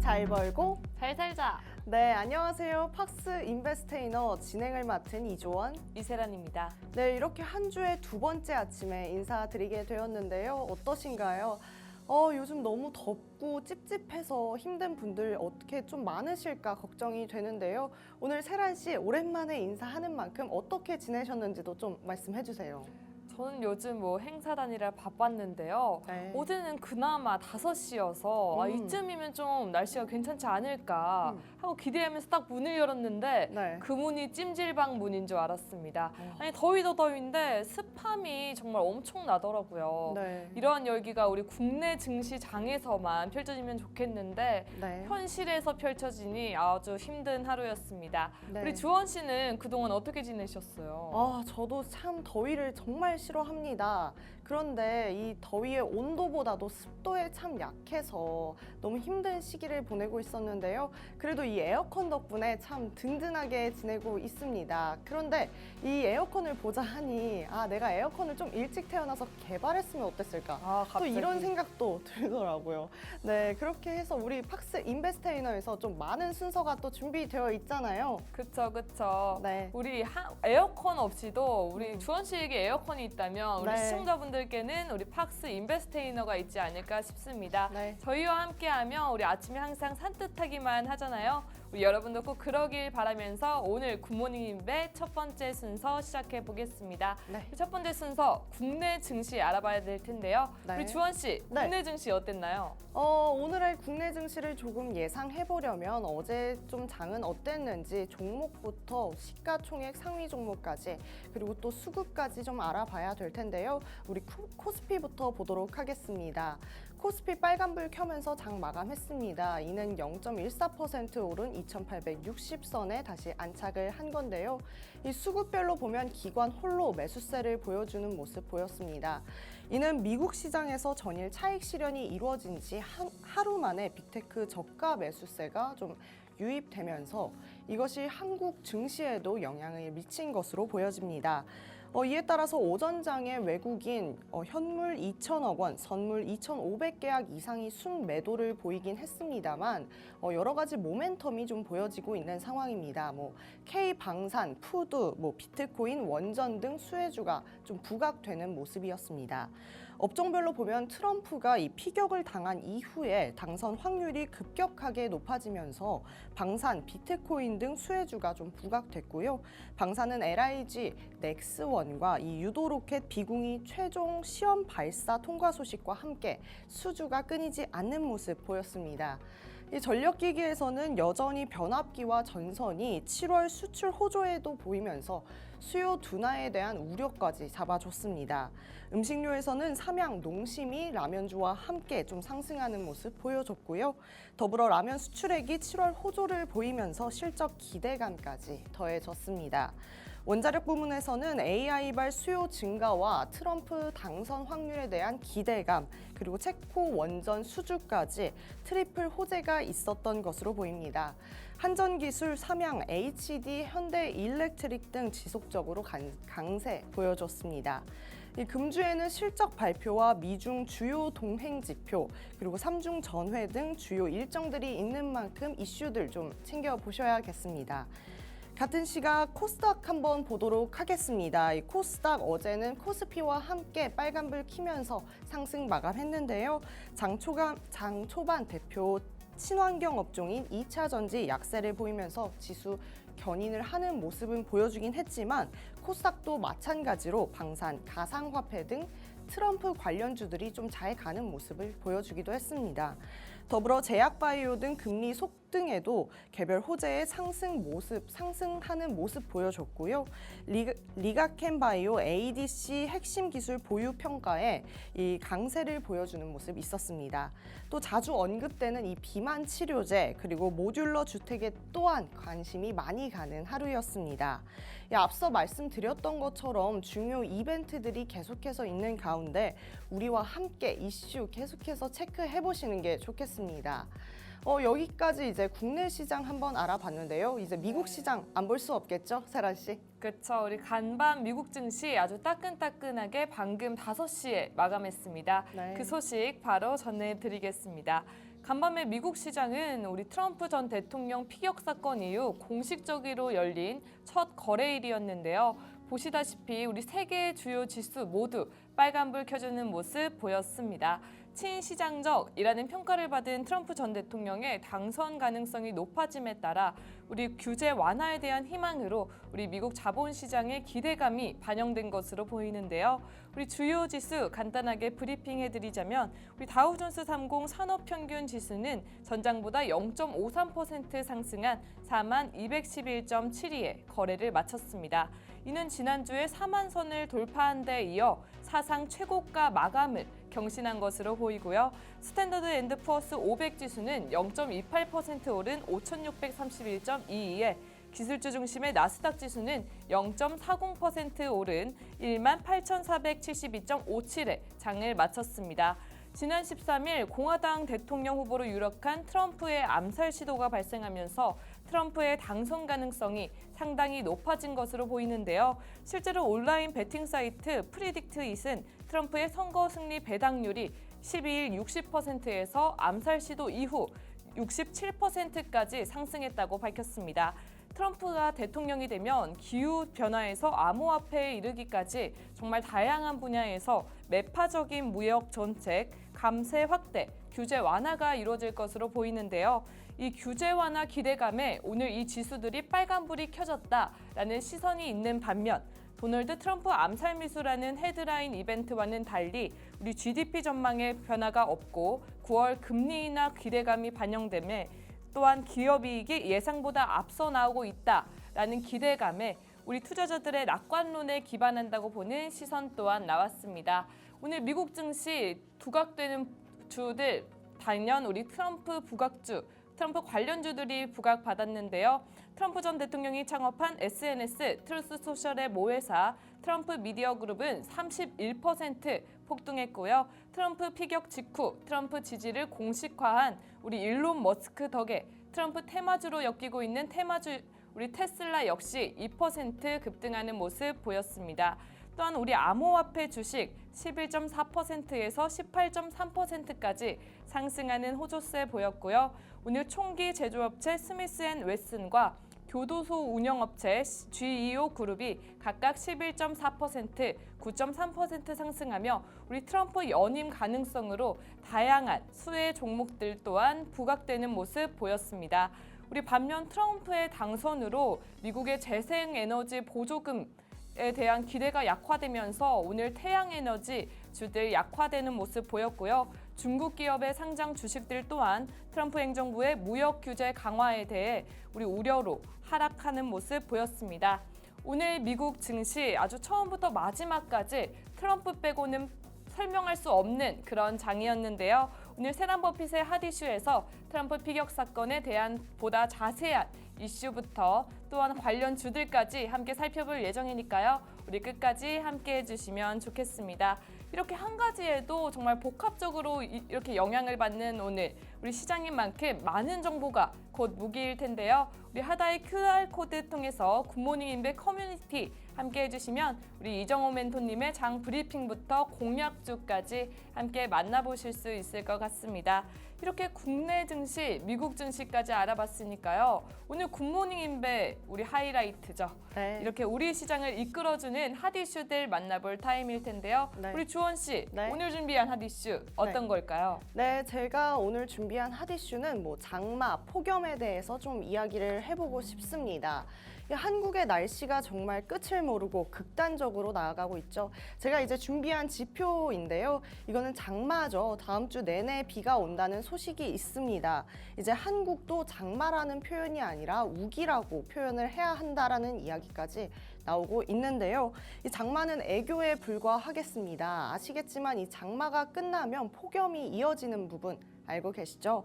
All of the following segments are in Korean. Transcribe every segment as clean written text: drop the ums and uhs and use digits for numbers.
잘 벌고 잘 살자. 네, 안녕하세요. 팍스 인베스테이너 진행을 맡은 이조원 이세란입니다. 네, 이렇게 한 주의 두 번째 아침에 인사드리게 되었는데요. 어떠신가요? 요즘 너무 덥고 찝찝해서 힘든 분들 어떻게 좀 많으실까 걱정이 되는데요. 오늘 세란 씨 오랜만에 인사하는 만큼 어떻게 지내셨는지도 좀 말씀해 주세요. 저는 요즘 행사 다니라 바빴는데요. 네. 어제는 그나마 5시여서 이쯤이면 좀 날씨가 괜찮지 않을까 하고 기대하면서 딱 문을 열었는데 네. 그 문이 찜질방 문인 줄 알았습니다. 아니 더위도 더위인데 습함이 정말 엄청나더라고요. 네. 이러한 열기가 우리 국내 증시장에서만 펼쳐지면 좋겠는데 네. 현실에서 펼쳐지니 아주 힘든 하루였습니다. 네. 우리 주원 씨는 그동안 어떻게 지내셨어요? 저도 참 더위를 정말 싫어합니다. 그런데 이 더위의 온도보다도 습도에 참 약해서 너무 힘든 시기를 보내고 있었는데요. 그래도 이 에어컨 덕분에 참 든든하게 지내고 있습니다. 그런데 이 에어컨을 보자 하니 내가 에어컨을 좀 일찍 태어나서 개발했으면 어땠을까? 또 갑자기. 이런 생각도 들더라고요. 네, 그렇게 해서 우리 팍스 인베스테이너에서 좀 많은 순서가 또 준비되어 있잖아요. 그쵸. 네. 우리 에어컨 없이도 우리 주원 씨에게 에어컨이 있다면 우리 네. 시청자분들께는 우리 팍스 인베스테이너가 있지 않을까 싶습니다. 네. 저희와 함께하면 우리 아침에 항상 산뜻하기만 하잖아요. 우리 여러분도 꼭 그러길 바라면서 오늘 굿모닝 인베 첫 번째 순서 시작해 보겠습니다. 네. 첫 번째 순서 국내 증시 알아봐야 될 텐데요. 네. 우리 주원 씨, 네. 국내 증시 어땠나요? 오늘의 국내 증시를 조금 예상해 보려면 어제 좀 장은 어땠는지 종목부터 시가총액 상위 종목까지 그리고 또 수급까지 좀 알아봐야 될 텐데요. 우리 코스피부터 보도록 하겠습니다. 코스피 빨간불 켜면서 장 마감했습니다. 이는 0.14% 오른 2,860선에 다시 안착을 한 건데요. 이 수급별로 보면 기관 홀로 매수세를 보여주는 모습 보였습니다. 이는 미국 시장에서 전일 차익 실현이 이루어진 지 하루 만에 빅테크 저가 매수세가 좀 유입되면서 이것이 한국 증시에도 영향을 미친 것으로 보여집니다. 이에 따라서 오전장에 외국인 현물 2천억 원, 선물 2,500계약 이상이 순매도를 보이긴 했습니다만 여러 가지 모멘텀이 좀 보여지고 있는 상황입니다. K방산, 푸드, 비트코인, 원전 등 수혜주가 좀 부각되는 모습이었습니다. 업종별로 보면 트럼프가 이 피격을 당한 이후에 당선 확률이 급격하게 높아지면서 방산, 비트코인 등 수혜주가 좀 부각됐고요. 방산은 LIG, 넥스원과 이 유도로켓 비공이 최종 시험 발사 통과 소식과 함께 수주가 끊이지 않는 모습 보였습니다. 이 전력기기에서는 여전히 변압기와 전선이 7월 수출 호조에도 보이면서 수요 둔화에 대한 우려까지 잡아줬습니다. 음식료에서는 삼양, 농심이 라면주와 함께 좀 상승하는 모습 보여줬고요. 더불어 라면 수출액이 7월 호조를 보이면서 실적 기대감까지 더해졌습니다. 원자력 부문에서는 AI발 수요 증가와 트럼프 당선 확률에 대한 기대감, 그리고 체코 원전 수주까지 트리플 호재가 있었던 것으로 보입니다. 한전기술, 삼양, HD, 현대일렉트릭 등 지속적으로 강세 보여줬습니다. 이 금주에는 실적 발표와 미중 주요 동행 지표, 그리고 삼중 전회 등 주요 일정들이 있는 만큼 이슈들 좀 챙겨보셔야겠습니다. 같은 시각 코스닥 한번 보도록 하겠습니다. 이 코스닥 어제는 코스피와 함께 빨간불 켜면서 상승 마감했는데요. 장 초반 대표 친환경 업종인 2차 전지 약세를 보이면서 지수 견인을 하는 모습은 보여주긴 했지만 코스닥도 마찬가지로 방산, 가상화폐 등 트럼프 관련주들이 좀 잘 가는 모습을 보여주기도 했습니다. 더불어 제약바이오 등 금리 속등에도 개별 호재의 상승하는 모습 보여줬고요. 리가켄바이오 ADC 핵심 기술 보유 평가에 이 강세를 보여주는 모습이 있었습니다. 또 자주 언급되는 이 비만 치료제 그리고 모듈러 주택에 또한 관심이 많이 가는 하루였습니다. 앞서 말씀드렸던 것처럼 중요 이벤트들이 계속해서 있는 가운데 우리와 함께 이슈 계속해서 체크해 보시는 게 좋겠습니다. 여기까지 이제 국내 시장 한번 알아봤는데요. 이제 미국 시장 안 볼 수 없겠죠, 세란 씨? 그렇죠. 우리 간밤 미국 증시 아주 따끈따끈하게 방금 5시에 마감했습니다. 네. 그 소식 바로 전해드리겠습니다. 간밤에 미국 시장은 우리 트럼프 전 대통령 피격 사건 이후 공식적으로 열린 첫 거래일이었는데요. 보시다시피 우리 세 개의 주요 지수 모두 빨간불 켜주는 모습 보였습니다. 친시장적이라는 평가를 받은 트럼프 전 대통령의 당선 가능성이 높아짐에 따라 우리 규제 완화에 대한 희망으로 우리 미국 자본시장의 기대감이 반영된 것으로 보이는데요. 우리 주요 지수 간단하게 브리핑해드리자면 우리 다우존스 30 산업평균 지수는 전장보다 0.53% 상승한 4211.72에 거래를 마쳤습니다. 이는 지난주에 4만 선을 돌파한 데 이어 사상 최고가 마감을 경신한 것으로 보이고요. 스탠더드 앤드 푸어스 500 지수는 0.28% 오른 5,631.22에 기술주 중심의 나스닥 지수는 0.40% 오른 18,472.57에 장을 마쳤습니다. 지난 13일 공화당 대통령 후보로 유력한 트럼프의 암살 시도가 발생하면서 트럼프의 당선 가능성이 상당히 높아진 것으로 보이는데요. 실제로 온라인 베팅 사이트 프리딕트잇은 트럼프의 선거 승리 배당률이 12일 60%에서 암살 시도 이후 67%까지 상승했다고 밝혔습니다. 트럼프가 대통령이 되면 기후 변화에서 암호화폐에 이르기까지 정말 다양한 분야에서 매파적인 무역 정책, 감세 확대, 규제 완화가 이루어질 것으로 보이는데요. 이 규제 완화 기대감에 오늘 이 지수들이 빨간불이 켜졌다라는 시선이 있는 반면 도널드 트럼프 암살 미수라는 헤드라인 이벤트와는 달리 우리 GDP 전망에 변화가 없고 9월 금리 인하 기대감이 반영됨에 또한 기업이익이 예상보다 앞서 나오고 있다라는 기대감에 우리 투자자들의 낙관론에 기반한다고 보는 시선 또한 나왔습니다. 오늘 미국 증시 두각되는 주들 단연 우리 트럼프 부각주, 트럼프 관련주들이 부각받았는데요. 트럼프 전 대통령이 창업한 SNS 트루스 소셜의 모회사 트럼프 미디어 그룹은 31% 폭등했고요. 트럼프 피격 직후 트럼프 지지를 공식화한 우리 일론 머스크 덕에 트럼프 테마주로 엮이고 있는 테마주 우리 테슬라 역시 2% 급등하는 모습 보였습니다. 또한 우리 암호화폐 주식 11.4%에서 18.3%까지 상승하는 호조세 보였고요. 오늘 총기 제조업체 스미스앤웨슨과 교도소 운영업체 GEO 그룹이 각각 11.4%, 9.3% 상승하며 우리 트럼프 연임 가능성으로 다양한 수혜 종목들 또한 부각되는 모습 보였습니다. 우리 반면 트럼프의 당선으로 미국의 재생에너지 보조금에 대한 기대가 약화되면서 오늘 태양에너지 주들 약화되는 모습 보였고요. 중국 기업의 상장 주식들 또한 트럼프 행정부의 무역 규제 강화에 대해 우리 우려로 하락하는 모습 보였습니다. 오늘 미국 증시 아주 처음부터 마지막까지 트럼프 빼고는 설명할 수 없는 그런 장이었는데요. 오늘 세란 버핏의 핫 이슈에서 트럼프 피격 사건에 대한 보다 자세한 이슈부터 또한 관련 주들까지 함께 살펴볼 예정이니까요. 우리 끝까지 함께 해주시면 좋겠습니다. 이렇게 한 가지에도 정말 복합적으로 이렇게 영향을 받는 오늘 우리 시장인 만큼 많은 정보가 곧 무기일 텐데요. 우리 하다의 QR코드 통해서 굿모닝 인베 커뮤니티 함께 해주시면 우리 이정호 멘토님의 장 브리핑부터 공약주까지 함께 만나보실 수 있을 것 같습니다. 이렇게 국내 증시, 미국 증시까지 알아봤으니까요. 오늘 굿모닝 인베 우리 하이라이트죠. 네. 이렇게 우리 시장을 이끌어주는 핫 이슈들 만나볼 타임일 텐데요. 네. 우리 주원 씨, 네. 오늘 준비한 핫 이슈 어떤 걸까요? 네, 제가 오늘 준비한 핫 이슈는 장마, 폭염에 대해서 좀 이야기를 해보고 싶습니다. 한국의 날씨가 정말 끝을 모르고 극단적으로 나아가고 있죠. 제가 이제 준비한 지표인데요. 이거는 장마죠. 다음 주 내내 비가 온다는 소식이 있습니다. 이제 한국도 장마라는 표현이 아니라 우기라고 표현을 해야 한다라는 이야기까지 나오고 있는데요. 이 장마는 애교에 불과하겠습니다. 아시겠지만 이 장마가 끝나면 폭염이 이어지는 부분 알고 계시죠?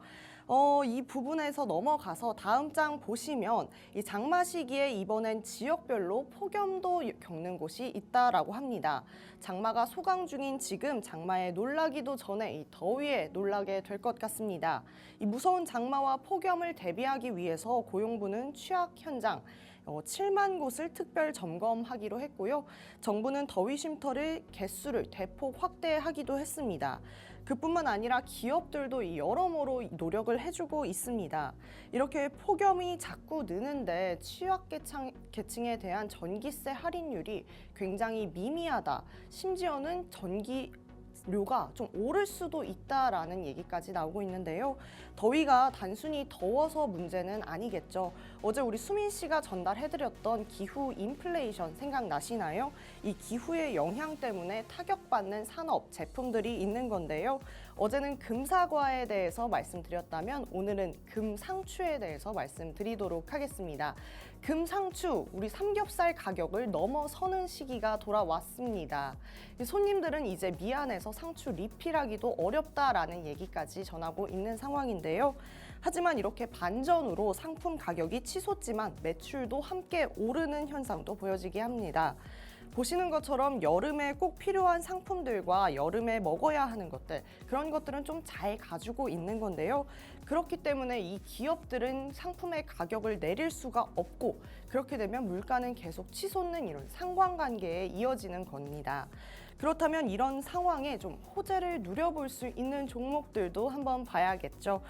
이 부분에서 넘어가서 다음 장 보시면 이 장마 시기에 이번엔 지역별로 폭염도 겪는 곳이 있다라고 합니다. 장마가 소강 중인 지금 장마에 놀라기도 전에 이 더위에 놀라게 될 것 같습니다. 이 무서운 장마와 폭염을 대비하기 위해서 고용부는 취약 현장 7만 곳을 특별 점검하기로 했고요. 정부는 더위 쉼터를 개수를 대폭 확대하기도 했습니다. 그뿐만 아니라 기업들도 이 여러모로 노력을 해주고 있습니다. 이렇게 폭염이 자꾸 느는데 취약계층에 대한 전기세 할인율이 굉장히 미미하다. 심지어는 전기료가 좀 오를 수도 있다라는 얘기까지 나오고 있는데요. 더위가 단순히 더워서 문제는 아니겠죠. 어제 우리 수민 씨가 전달해드렸던 기후 인플레이션 생각나시나요? 이 기후의 영향 때문에 타격받는 산업 제품들이 있는 건데요. 어제는 금사과에 대해서 말씀드렸다면 오늘은 금상추에 대해서 말씀드리도록 하겠습니다. 금상추, 우리 삼겹살 가격을 넘어서는 시기가 돌아왔습니다. 손님들은 이제 미안해서 상추 리필하기도 어렵다라는 얘기까지 전하고 있는 상황인데요. 하지만 이렇게 반전으로 상품 가격이 치솟지만 매출도 함께 오르는 현상도 보여지게 합니다. 보시는 것처럼 여름에 꼭 필요한 상품들과 여름에 먹어야 하는 것들, 그런 것들은 좀 잘 가지고 있는 건데요. 그렇기 때문에 이 기업들은 상품의 가격을 내릴 수가 없고, 그렇게 되면 물가는 계속 치솟는 이런 상관관계에 이어지는 겁니다. 그렇다면 이런 상황에 좀 호재를 누려볼 수 있는 종목들도 한번 봐야겠죠.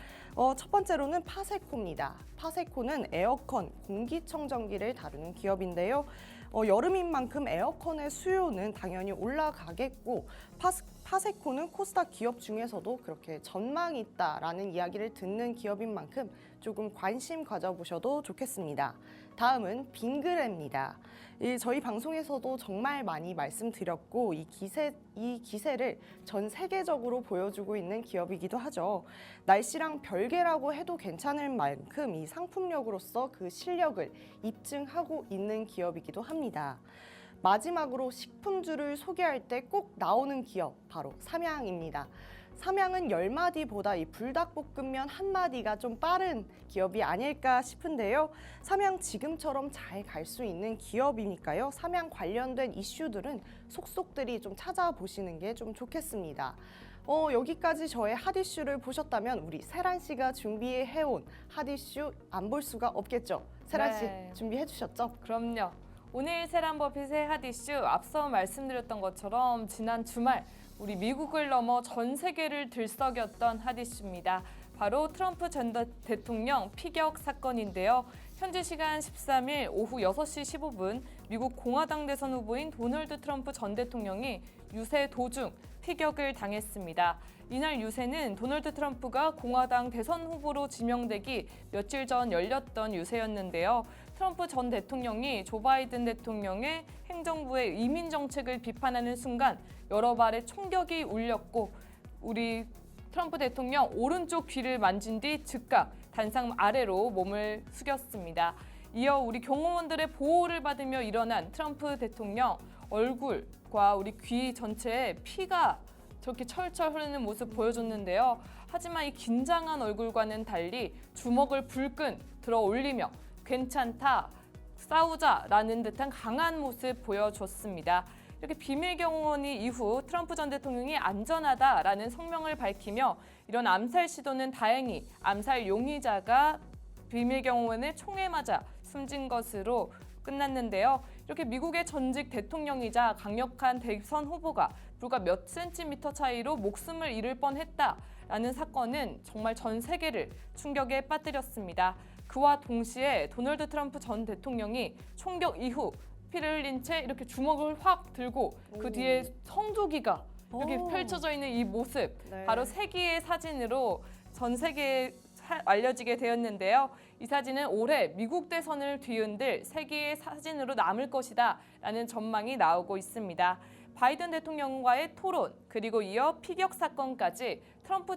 첫 번째로는 파세코입니다. 파세코는 에어컨, 공기청정기를 다루는 기업인데요. 여름인 만큼 에어컨의 수요는 당연히 올라가겠고 파세코는 코스닥 기업 중에서도 그렇게 전망이 있다라는 이야기를 듣는 기업인 만큼 조금 관심 가져보셔도 좋겠습니다. 다음은 빙그레입니다. 저희 방송에서도 정말 많이 말씀드렸고 이 기세를 전 세계적으로 보여주고 있는 기업이기도 하죠. 날씨랑 별개라고 해도 괜찮을 만큼 이 상품력으로서 그 실력을 입증하고 있는 기업이기도 합니다. 마지막으로 식품주를 소개할 때 꼭 나오는 기업, 바로 삼양입니다. 삼양은 10마디보다 이 불닭볶음면 1마디가 좀 빠른 기업이 아닐까 싶은데요. 삼양 지금처럼 잘 갈 수 있는 기업이니까요. 삼양 관련된 이슈들은 속속들이 좀 찾아보시는 게 좀 좋겠습니다. 여기까지 저의 핫이슈를 보셨다면 우리 세란 씨가 준비해온 핫이슈 안 볼 수가 없겠죠. 세란 씨 네. 준비해 주셨죠? 그럼요. 오늘 세란버핏의 핫이슈 앞서 말씀드렸던 것처럼 지난 주말 우리 미국을 넘어 전 세계를 들썩였던 핫이슈입니다. 바로 트럼프 전 대통령 피격 사건인데요. 현지 시간 13일 오후 6시 15분 미국 공화당 대선 후보인 도널드 트럼프 전 대통령이 유세 도중 피격을 당했습니다. 이날 유세는 도널드 트럼프가 공화당 대선 후보로 지명되기 며칠 전 열렸던 유세였는데요. 트럼프 전 대통령이 조 바이든 대통령의 행정부의 이민 정책을 비판하는 순간 여러 발의 총격이 울렸고 우리 트럼프 대통령 오른쪽 귀를 만진 뒤 즉각 단상 아래로 몸을 숙였습니다. 이어 우리 경호원들의 보호를 받으며 일어난 트럼프 대통령 얼굴과 우리 귀 전체에 피가 저렇게 철철 흐르는 모습 보여줬는데요. 하지만 이 긴장한 얼굴과는 달리 주먹을 불끈 들어 올리며 괜찮다, 싸우자라는 듯한 강한 모습 보여줬습니다. 이렇게 비밀 경호원이 이후 트럼프 전 대통령이 안전하다라는 성명을 밝히며 이런 암살 시도는 다행히 암살 용의자가 비밀 경호원을 총에 맞아 숨진 것으로 끝났는데요. 이렇게 미국의 전직 대통령이자 강력한 대선 후보가 불과 몇 센티미터 차이로 목숨을 잃을 뻔했다라는 사건은 정말 전 세계를 충격에 빠뜨렸습니다. 그와 동시에 도널드 트럼프 전 대통령이 총격 이후 피를 흘린 채 이렇게 주먹을 확 들고 그 뒤에 성조기가 이렇게 펼쳐져 있는 이 모습, 네. 바로 세기의 사진으로 전 세계에 알려지게 되었는데요. 이 사진은 올해 미국 대선을 뒤흔들 세기의 사진으로 남을 것이다 라는 전망이 나오고 있습니다. 바이든 대통령과의 토론, 그리고 이어 피격 사건까지 트럼프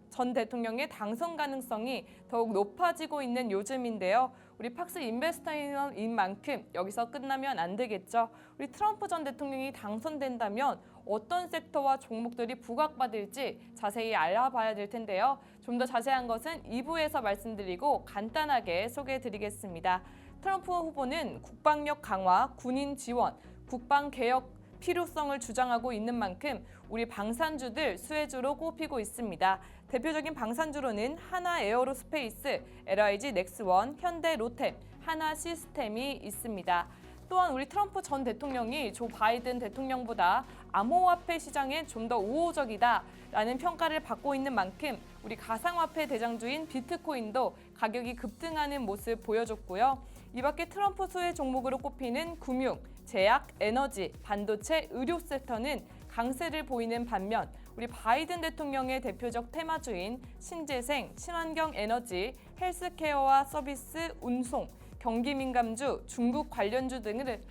전 대통령의 당선 가능성이 더욱 높아지고 있는 요즘인데요. 우리 팍스 인베스터인 만큼 여기서 끝나면 안 되겠죠. 우리 트럼프 전 대통령이 당선된다면 어떤 섹터와 종목들이 부각받을지 자세히 알아봐야 될 텐데요. 좀 더 자세한 것은 2부에서 말씀드리고 간단하게 소개해드리겠습니다. 트럼프 후보는 국방력 강화, 군인 지원, 국방개혁 필요성을 주장하고 있는 만큼 우리 방산주들 수혜주로 꼽히고 있습니다. 대표적인 방산주로는 하나 에어로스페이스, LIG 넥스원, 현대 로템, 하나 시스템이 있습니다. 또한 우리 트럼프 전 대통령이 조 바이든 대통령보다 암호화폐 시장에 좀 더 우호적이다라는 평가를 받고 있는 만큼 우리 가상화폐 대장주인 비트코인도 가격이 급등하는 모습 보여줬고요. 이 밖에 트럼프 수혜 종목으로 꼽히는 금융, 제약, 에너지, 반도체, 의료 섹터는 강세를 보이는 반면 우리 바이든 대통령의 대표적 테마주인 신재생, 친환경 에너지, 헬스케어와 서비스, 운송, 경기민감주, 중국 관련주 등을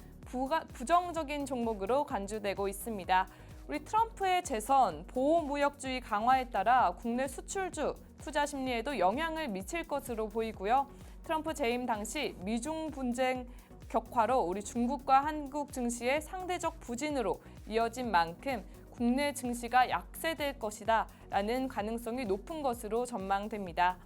부정적인 종목으로 간주되고 있습니다. 우리 트럼프의 재선, 보호무역주의 강화에 따라 국내 수출주, 투자 심리에도 영향을 미칠 것으로 보이고요. 트럼프 재임 당시 미중 분쟁 격화로 우리 중국과 한국 증시의 상대적 부진으로 이어진 만큼 국내 증시가 약세될 것이다 라는 가능성이 높은 것으로 전망됩니다.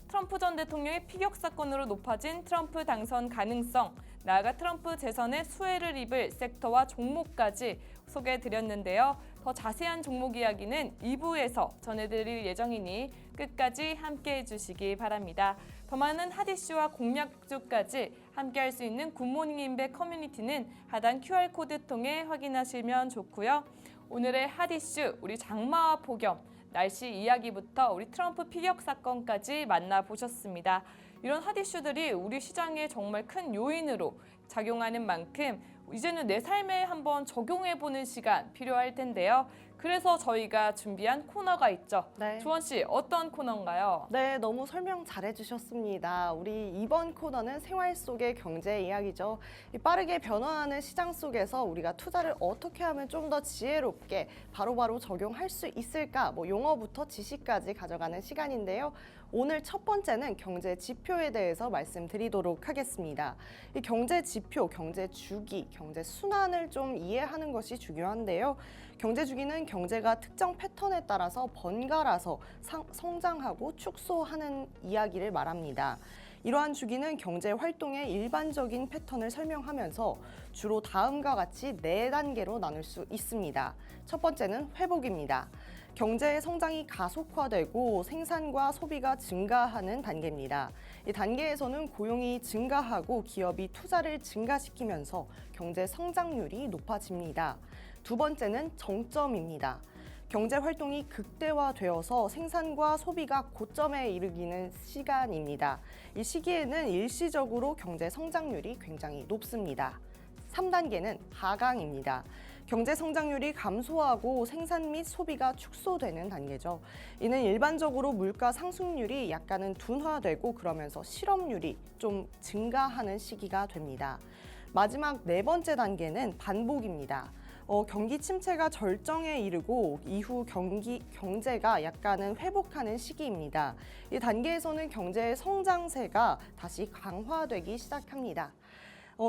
트럼프 전 대통령의 피격 사건으로 높아진 트럼프 당선 가능성, 나아가 트럼프 재선의 수혜를 입을 섹터와 종목까지 소개해드렸는데요. 더 자세한 종목 이야기는 2부에서 전해드릴 예정이니 끝까지 함께해 주시기 바랍니다. 더 많은 핫 이슈와 공략주까지 함께할 수 있는 굿모닝 인베 커뮤니티는 하단 QR코드 통해 확인하시면 좋고요. 오늘의 핫 이슈, 우리 장마와 폭염, 날씨 이야기부터 우리 트럼프 피격 사건까지 만나보셨습니다. 이런 핫 이슈들이 우리 시장에 정말 큰 요인으로 작용하는 만큼 이제는 내 삶에 한번 적용해보는 시간 필요할 텐데요. 그래서 저희가 준비한 코너가 있죠. 네. 조원 씨, 어떤 코너인가요? 네, 너무 설명 잘해주셨습니다. 우리 이번 코너는 생활 속의 경제 이야기죠. 이 빠르게 변화하는 시장 속에서 우리가 투자를 어떻게 하면 좀 더 지혜롭게 바로바로 적용할 수 있을까? 용어부터 지식까지 가져가는 시간인데요. 오늘 첫 번째는 경제 지표에 대해서 말씀드리도록 하겠습니다. 이 경제 지표, 경제 주기, 경제 순환을 좀 이해하는 것이 중요한데요. 경제 주기는 경제가 특정 패턴에 따라서 번갈아서 성장하고 축소하는 이야기를 말합니다. 이러한 주기는 경제 활동의 일반적인 패턴을 설명하면서 주로 다음과 같이 4단계로 나눌 수 있습니다. 첫 번째는 회복입니다. 경제의 성장이 가속화되고 생산과 소비가 증가하는 단계입니다. 이 단계에서는 고용이 증가하고 기업이 투자를 증가시키면서 경제 성장률이 높아집니다. 두 번째는 정점입니다. 경제 활동이 극대화되어서 생산과 소비가 고점에 이르기는 시간입니다. 이 시기에는 일시적으로 경제 성장률이 굉장히 높습니다. 3단계는 하강입니다. 경제 성장률이 감소하고 생산 및 소비가 축소되는 단계죠. 이는 일반적으로 물가 상승률이 약간은 둔화되고 그러면서 실업률이 좀 증가하는 시기가 됩니다. 마지막 4번째 단계는 반복입니다. 경기 침체가 절정에 이르고 이후 경제가 약간은 회복하는 시기입니다. 이 단계에서는 경제의 성장세가 다시 강화되기 시작합니다.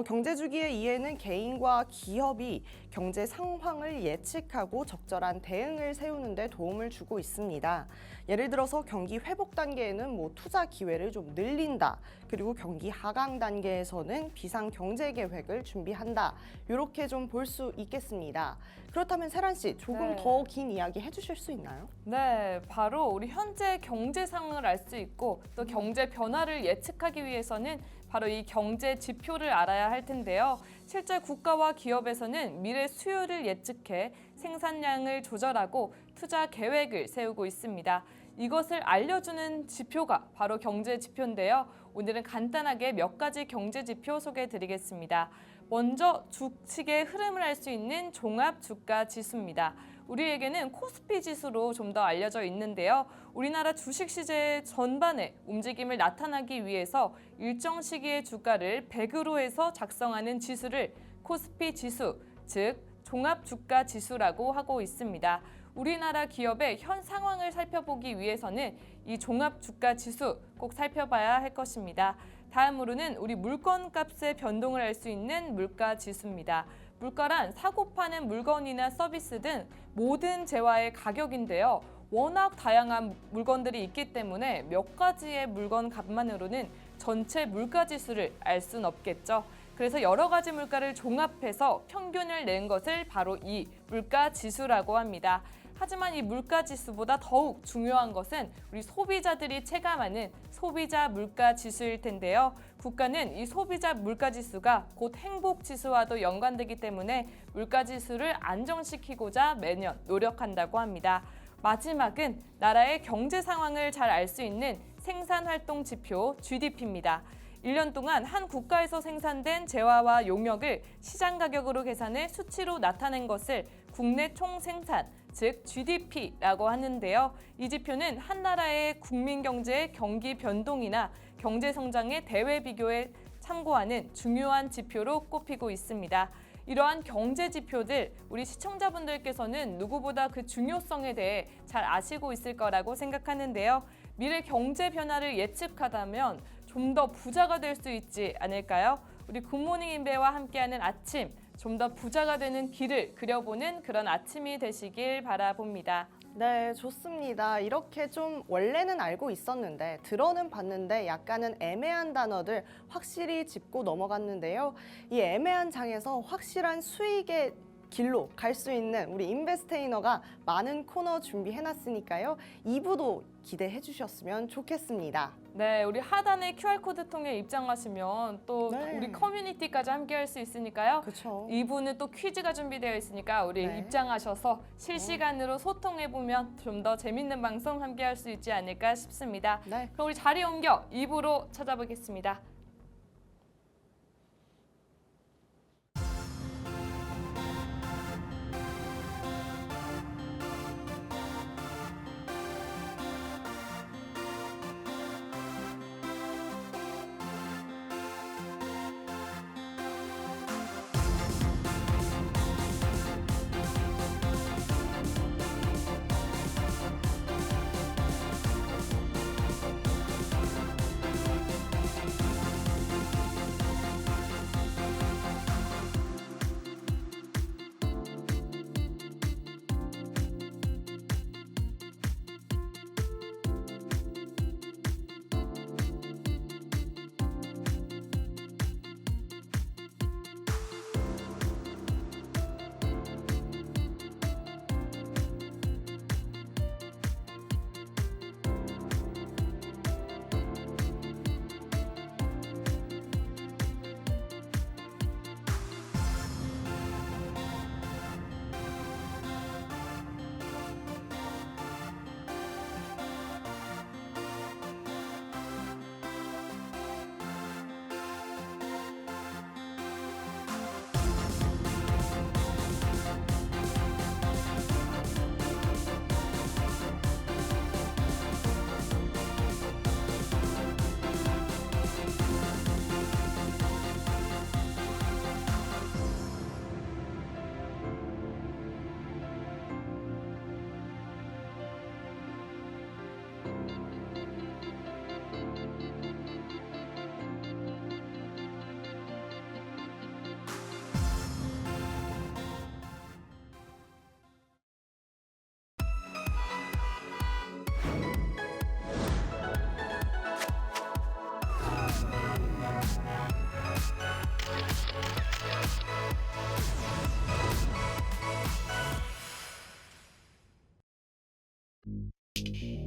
경제 주기의 이해는 개인과 기업이 경제 상황을 예측하고 적절한 대응을 세우는 데 도움을 주고 있습니다. 예를 들어서 경기 회복 단계에는 투자 기회를 좀 늘린다. 그리고 경기 하강 단계에서는 비상 경제 계획을 준비한다. 이렇게 좀 볼 수 있겠습니다. 그렇다면 세란 씨, 조금 더 긴 이야기 해주실 수 있나요? 네, 바로 우리 현재 경제 상황을 알 수 있고 또 경제 변화를 예측하기 위해서는 바로 이 경제 지표를 알아야 할 텐데요. 실제 국가와 기업에서는 미래 수요를 예측해 생산량을 조절하고 투자 계획을 세우고 있습니다. 이것을 알려주는 지표가 바로 경제 지표인데요. 오늘은 간단하게 몇 가지 경제 지표 소개해드리겠습니다. 먼저 주식의 흐름을 알 수 있는 종합 주가 지수입니다. 우리에게는 코스피 지수로 좀 더 알려져 있는데요. 우리나라 주식 시세 전반의 움직임을 나타나기 위해서 일정 시기의 주가를 100으로 해서 작성하는 지수를 코스피 지수, 즉 종합 주가 지수라고 하고 있습니다. 우리나라 기업의 현 상황을 살펴보기 위해서는 이 종합 주가 지수 꼭 살펴봐야 할 것입니다. 다음으로는 우리 물건값의 변동을 알 수 있는 물가지수입니다. 물가란 사고 파는 물건이나 서비스 등 모든 재화의 가격인데요. 워낙 다양한 물건들이 있기 때문에 몇 가지의 물건 값만으로는 전체 물가지수를 알 수는 없겠죠. 그래서 여러 가지 물가를 종합해서 평균을 낸 것을 바로 이 물가지수라고 합니다. 하지만 이 물가지수보다 더욱 중요한 것은 우리 소비자들이 체감하는 소비자 물가지수일 텐데요. 국가는 이 소비자 물가지수가 곧 행복지수와도 연관되기 때문에 물가지수를 안정시키고자 매년 노력한다고 합니다. 마지막은 나라의 경제 상황을 잘 알 수 있는 생산활동 지표 GDP입니다. 1년 동안 한 국가에서 생산된 재화와 용역을 시장 가격으로 계산해 수치로 나타낸 것을 국내 총생산, 즉 GDP라고 하는데요. 이 지표는 한 나라의 국민 경제의 경기 변동이나 경제 성장의 대외 비교에 참고하는 중요한 지표로 꼽히고 있습니다. 이러한 경제 지표들 우리 시청자분들께서는 누구보다 그 중요성에 대해 잘 아시고 있을 거라고 생각하는데요. 미래 경제 변화를 예측하다면 좀 더 부자가 될 수 있지 않을까요? 우리 굿모닝 인베와 함께하는 아침, 좀 더 부자가 되는 길을 그려보는 그런 아침이 되시길 바라봅니다. 네, 좋습니다. 이렇게 좀 원래는 알고 있었는데 들어는 봤는데 약간은 애매한 단어들 확실히 짚고 넘어갔는데요. 이 애매한 장에서 확실한 수익의 길로 갈 수 있는 우리 인베스테이너가 많은 코너 준비해놨으니까요. 2부도 기대해 주셨으면 좋겠습니다. 네, 우리 하단의 QR코드 통해 입장하시면 또 네. 우리 커뮤니티까지 함께 할 수 있으니까요. 그렇죠. 2부는 또 퀴즈가 준비되어 있으니까 우리 네. 입장하셔서 실시간으로 소통해보면 좀 더 재밌는 방송 함께 할 수 있지 않을까 싶습니다. 네. 그럼 우리 자리 옮겨 2부로 찾아보겠습니다.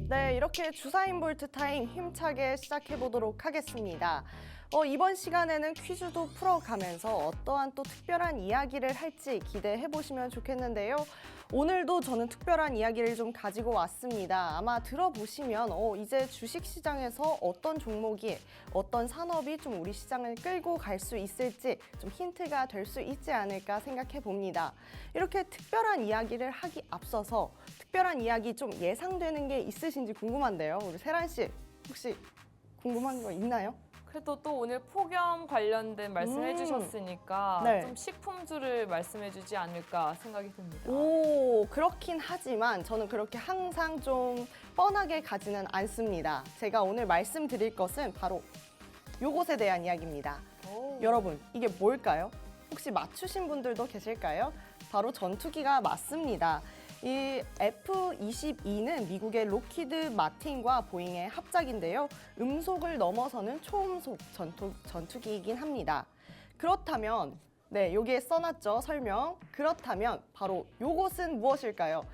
네, 이렇게 주사인 볼트 타임 힘차게 시작해 보도록 하겠습니다. 이번 시간에는 퀴즈도 풀어가면서 어떠한 또 특별한 이야기를 할지 기대해 보시면 좋겠는데요. 오늘도 저는 특별한 이야기를 좀 가지고 왔습니다. 아마 들어보시면 이제 주식시장에서 어떤 종목이 어떤 산업이 좀 우리 시장을 끌고 갈 수 있을지 좀 힌트가 될 수 있지 않을까 생각해 봅니다. 이렇게 특별한 이야기를 하기 앞서서 특별한 이야기 좀 예상되는 게 있으신지 궁금한데요. 우리 세란 씨 혹시 궁금한 거 있나요? 그래도 또 오늘 폭염 관련된 말씀해 주셨으니까 네. 좀 식품주를 말씀해 주지 않을까 생각이 듭니다. 오, 그렇긴 하지만 저는 그렇게 항상 좀 뻔하게 가지는 않습니다. 제가 오늘 말씀드릴 것은 바로 요것에 대한 이야기입니다. 여러분, 이게 뭘까요? 혹시 맞추신 분들도 계실까요? 바로 전투기가 맞습니다. 이 F-22는 미국의 록히드 마틴과 보잉의 합작인데요. 음속을 넘어서는 초음속 전투기이긴 합니다. 그렇다면, 네, 여기에 써놨죠, 설명. 그렇다면 바로 요것은 무엇일까요?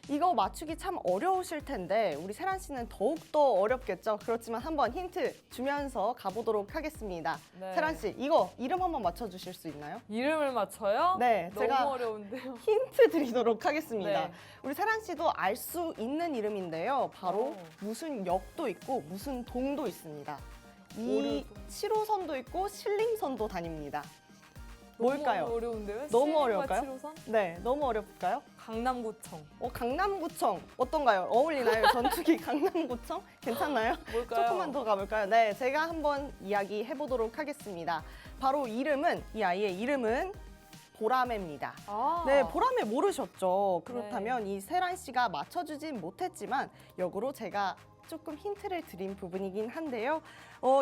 이거 맞추기 참 어려우실 텐데 우리 세란 씨는 더욱더 어렵겠죠? 그렇지만 한번 힌트 주면서 가보도록 하겠습니다. 네. 세란 씨, 이거 이름 한번 맞춰주실 수 있나요? 이름을 맞춰요? 네, 너무 제가 어려운데요. 힌트 드리도록 하겠습니다. 네. 우리 세란 씨도 알 수 있는 이름인데요. 바로 무슨 역도 있고 무슨 동도 있습니다. 이 오류도. 7호선도 있고 신림선도 다닙니다. 뭘까요? 너무 어려운데요? 너무 신림과 어려울까요? 7호선? 네, 너무 어렵을까요? 강남구청. 강남구청 어떤가요? 어울리나요? 전투기 강남구청? 괜찮나요? 뭘까요? 조금만 더 가볼까요? 네, 제가 한번 이야기해 보도록 하겠습니다. 바로 이름은, 이 아이의 이름은 보라매입니다. 아. 네, 보라매 모르셨죠? 그렇다면 이 세란 씨가 맞춰주진 못했지만 역으로 제가 조금 힌트를 드린 부분이긴 한데요.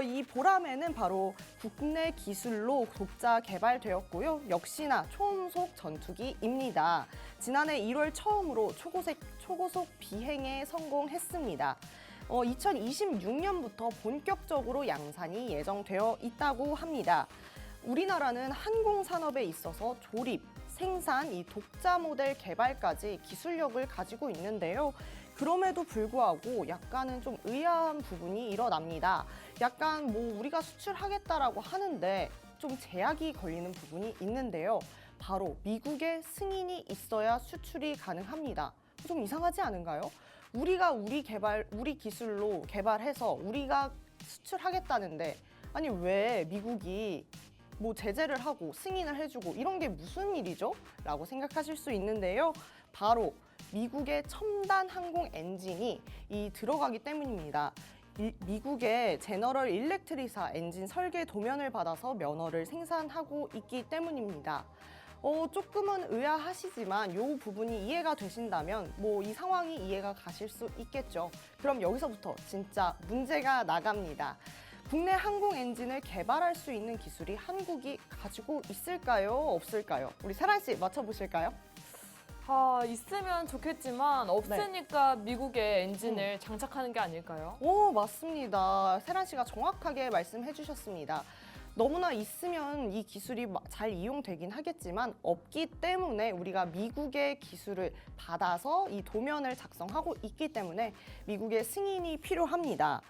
이 보라매는 바로 국내 기술로 독자 개발되었고요. 역시나 초음속 전투기입니다. 지난해 1월 처음으로 초고속 비행에 성공했습니다. 2026년부터 본격적으로 양산이 예정되어 있다고 합니다. 우리나라는 항공산업에 있어서 조립, 생산, 이 독자 모델 개발까지 기술력을 가지고 있는데요. 그럼에도 불구하고 약간은 좀 의아한 부분이 일어납니다. 약간 뭐 우리가 수출하겠다라고 하는데 좀 제약이 걸리는 부분이 있는데요. 바로 미국의 승인이 있어야 수출이 가능합니다. 좀 이상하지 않은가요? 우리가 우리 기술로 개발해서 우리가 수출하겠다는데 아니 왜 미국이 뭐 제재를 하고 승인을 해주고 이런 게 무슨 일이죠? 라고 생각하실 수 있는데요. 바로 미국의 첨단 항공 엔진이 들어가기 때문입니다. 미국의 제너럴 일렉트리사 엔진 설계 도면을 받아서 면허를 생산하고 있기 때문입니다. 조금은 의아하시지만 이 부분이 이해가 되신다면 뭐 이 상황이 이해가 가실 수 있겠죠. 그럼 여기서부터 진짜 문제가 나갑니다. 국내 항공 엔진을 개발할 수 있는 기술이 한국이 가지고 있을까요? 없을까요? 우리 세란 씨 맞춰보실까요? 있으면 좋겠지만 없으니까 미국의 엔진을 장착하는 게 아닐까요? 오, 맞습니다. 세란 씨가 정확하게 말씀해 주셨습니다. 너무나 있으면 이 기술이 잘 이용되긴 하겠지만 없기 때문에 우리가 미국의 기술을 받아서 이 도면을 작성하고 있기 때문에 미국의 승인이 필요합니다.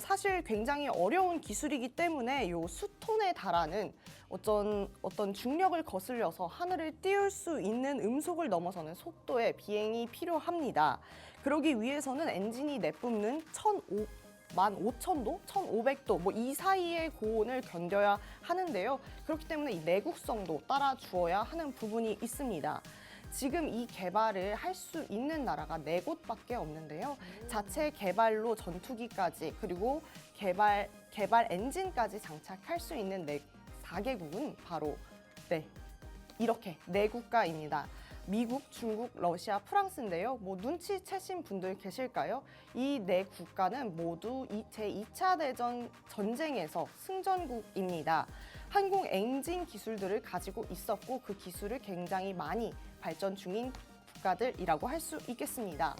사실 굉장히 어려운 기술이기 때문에 요 수톤에 달하는 어떤 중력을 거슬려서 하늘을 띄울 수 있는 음속을 넘어서는 속도의 비행이 필요합니다. 그러기 위해서는 엔진이 내뿜는 15,000도, 1,500도 뭐 이 사이의 고온을 견뎌야 하는데요. 그렇기 때문에 이 내구성도 따라 주어야 하는 부분이 있습니다. 지금 이 개발을 할 수 있는 나라가 4곳밖에 없는데요. 자체 개발로 전투기까지 그리고 개발 엔진까지 장착할 수 있는 4개국은 바로 이렇게 4국가입니다. 미국, 중국, 러시아, 프랑스인데요. 뭐 눈치채신 분들 계실까요? 이 4국가는 모두 제2차 대전 전쟁에서 승전국입니다. 항공 엔진 기술들을 가지고 있었고 그 기술을 굉장히 많이 발전 중인 국가들이라고 할 수 있겠습니다.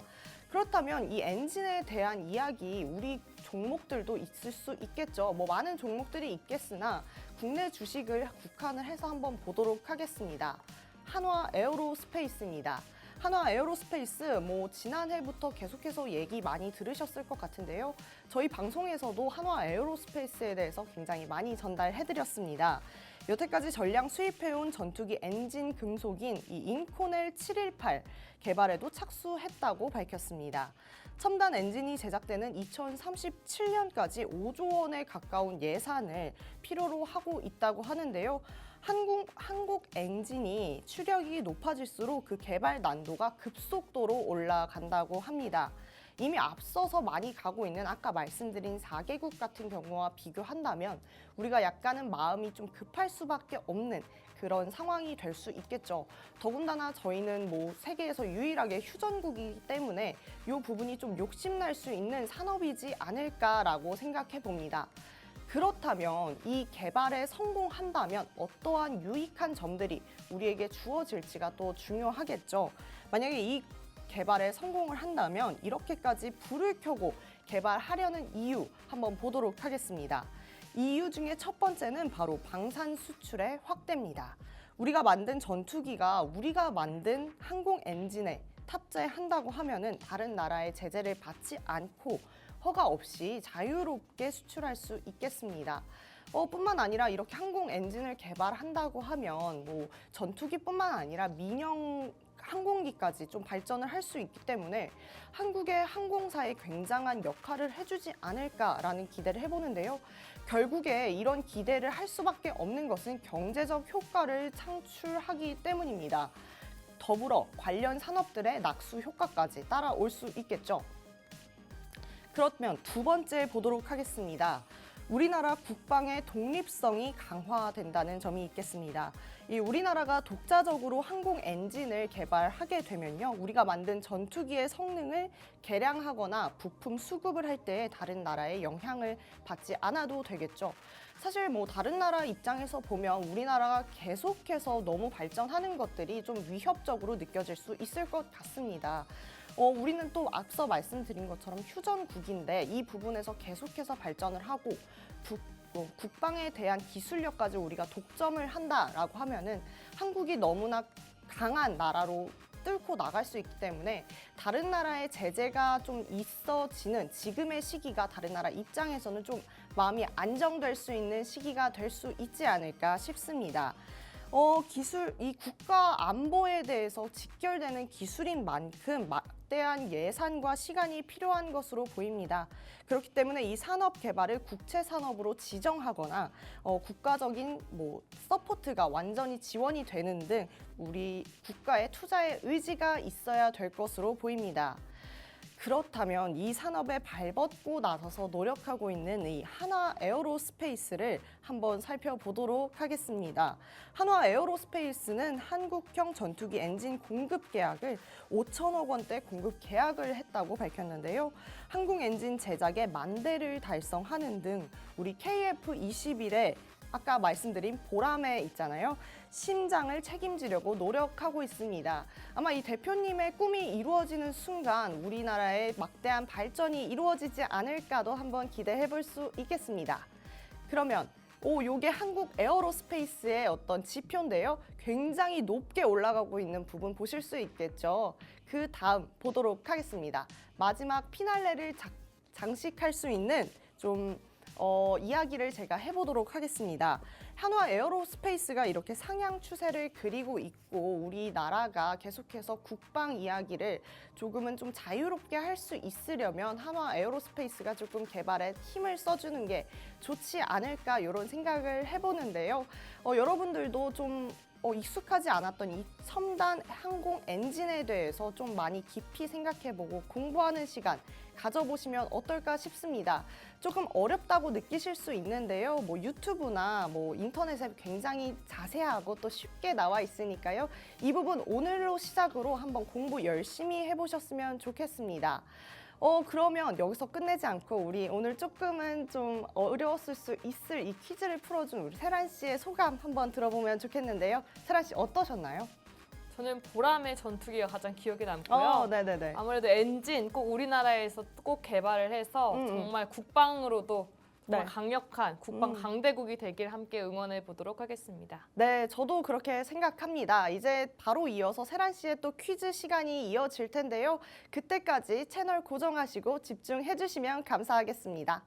그렇다면 이 엔진에 대한 이야기 우리 종목들도 있을 수 있겠죠. 뭐 많은 종목들이 있겠으나 국내 주식을 국한을 해서 한번 보도록 하겠습니다. 한화 에어로스페이스입니다. 한화 에어로스페이스 뭐 지난해부터 계속해서 얘기 많이 들으셨을 것 같은데요. 저희 방송에서도 한화 에어로스페이스에 대해서 굉장히 많이 전달해드렸습니다. 여태까지 전량 수입해온 전투기 엔진 금속인 이 인코넬 718 개발에도 착수했다고 밝혔습니다. 첨단 엔진이 제작되는 2037년까지 5조 원에 가까운 예산을 필요로 하고 있다고 하는데요. 한국 엔진이 추력이 높아질수록 그 개발 난도가 급속도로 올라간다고 합니다. 이미 앞서서 많이 가고 있는 아까 말씀드린 4개국 같은 경우와 비교한다면 우리가 약간은 마음이 좀 급할 수밖에 없는 그런 상황이 될 수 있겠죠. 더군다나 저희는 뭐 세계에서 유일하게 휴전국이기 때문에 이 부분이 좀 욕심날 수 있는 산업이지 않을까라고 생각해 봅니다. 그렇다면 이 개발에 성공한다면 어떠한 유익한 점들이 우리에게 주어질지가 또 중요하겠죠. 만약에 이 개발에 성공을 한다면 이렇게까지 불을 켜고 개발하려는 이유 한번 보도록 하겠습니다. 이 이유 중에 첫 번째는 바로 방산 수출의 확대입니다. 우리가 만든 전투기가 우리가 만든 항공 엔진에 탑재한다고 하면은 다른 나라의 제재를 받지 않고 허가 없이 자유롭게 수출할 수 있겠습니다. 뿐만 아니라 이렇게 항공 엔진을 개발한다고 하면 뭐 전투기뿐만 아니라 민영 항공기까지 좀 발전을 할 수 있기 때문에 한국의 항공사에 굉장한 역할을 해주지 않을까라는 기대를 해보는데요. 결국에 이런 기대를 할 수밖에 없는 것은 경제적 효과를 창출하기 때문입니다. 더불어 관련 산업들의 낙수 효과까지 따라올 수 있겠죠. 그렇다면 두 번째 보도록 하겠습니다. 우리나라 국방의 독립성이 강화된다는 점이 있겠습니다. 이 우리나라가 독자적으로 항공 엔진을 개발하게 되면요, 우리가 만든 전투기의 성능을 개량하거나 부품 수급을 할 때 다른 나라의 영향을 받지 않아도 되겠죠. 사실 뭐 다른 나라 입장에서 보면 우리나라가 계속해서 너무 발전하는 것들이 좀 위협적으로 느껴질 수 있을 것 같습니다. 우리는 또 앞서 말씀드린 것처럼 휴전국인데 이 부분에서 계속해서 발전을 하고 국방에 대한 기술력까지 우리가 독점을 한다라고 하면은 한국이 너무나 강한 나라로 뚫고 나갈 수 있기 때문에 다른 나라의 제재가 좀 있어지는 지금의 시기가 다른 나라 입장에서는 좀 마음이 안정될 수 있는 시기가 될 수 있지 않을까 싶습니다. 이 국가 안보에 대해서 직결되는 기술인 만큼 막대한 예산과 시간이 필요한 것으로 보입니다. 그렇기 때문에 이 산업 개발을 국채 산업으로 지정하거나 국가적인 서포트가 완전히 지원이 되는 등 우리 국가의 투자의 의지가 있어야 될 것으로 보입니다. 그렇다면 이 산업에 발벗고 나서서 노력하고 있는 이 한화 에어로스페이스를 한번 살펴보도록 하겠습니다. 한화 에어로스페이스는 한국형 전투기 엔진 공급 계약을 5천억 원대 공급 계약을 했다고 밝혔는데요. 항공 엔진 제작에 10,000대를 달성하는 등 우리 KF-21의 아까 말씀드린 보람에 있잖아요. 심장을 책임지려고 노력하고 있습니다. 아마 이 대표님의 꿈이 이루어지는 순간 우리나라의 막대한 발전이 이루어지지 않을까도 한번 기대해 볼 수 있겠습니다. 그러면 요게 한국 에어로스페이스의 어떤 지표인데요. 굉장히 높게 올라가고 있는 부분 보실 수 있겠죠. 그 다음 보도록 하겠습니다. 마지막 피날레를 장식할 수 있는 이야기를 제가 해보도록 하겠습니다. 한화 에어로스페이스가 이렇게 상향 추세를 그리고 있고 우리나라가 계속해서 국방 이야기를 조금은 좀 자유롭게 할 수 있으려면 한화 에어로스페이스가 조금 개발에 힘을 써주는 게 좋지 않을까 이런 생각을 해보는데요. 여러분들도 좀 익숙하지 않았던 이 첨단 항공 엔진에 대해서 좀 많이 깊이 생각해보고 공부하는 시간 가져보시면 어떨까 싶습니다. 조금 어렵다고 느끼실 수 있는데요. 유튜브나 인터넷에 굉장히 자세하고 또 쉽게 나와 있으니까요. 이 부분 오늘로 시작으로 한번 공부 열심히 해보셨으면 좋겠습니다. 그러면 여기서 끝내지 않고 우리 오늘 조금은 좀 어려웠을 수 있을 이 퀴즈를 풀어준 우리 세란 씨의 소감 한번 들어보면 좋겠는데요. 세란 씨 어떠셨나요? 저는 보람의 전투기가 가장 기억에 남고요. 네네네. 아무래도 엔진 꼭 우리나라에서 꼭 개발을 해서 정말 국방으로도 정말 강력한 국방 강대국이 되길 함께 응원해 보도록 하겠습니다. 네, 저도 그렇게 생각합니다. 이제 바로 이어서 세란 씨의 또 퀴즈 시간이 이어질 텐데요. 그때까지 채널 고정하시고 집중해 주시면 감사하겠습니다.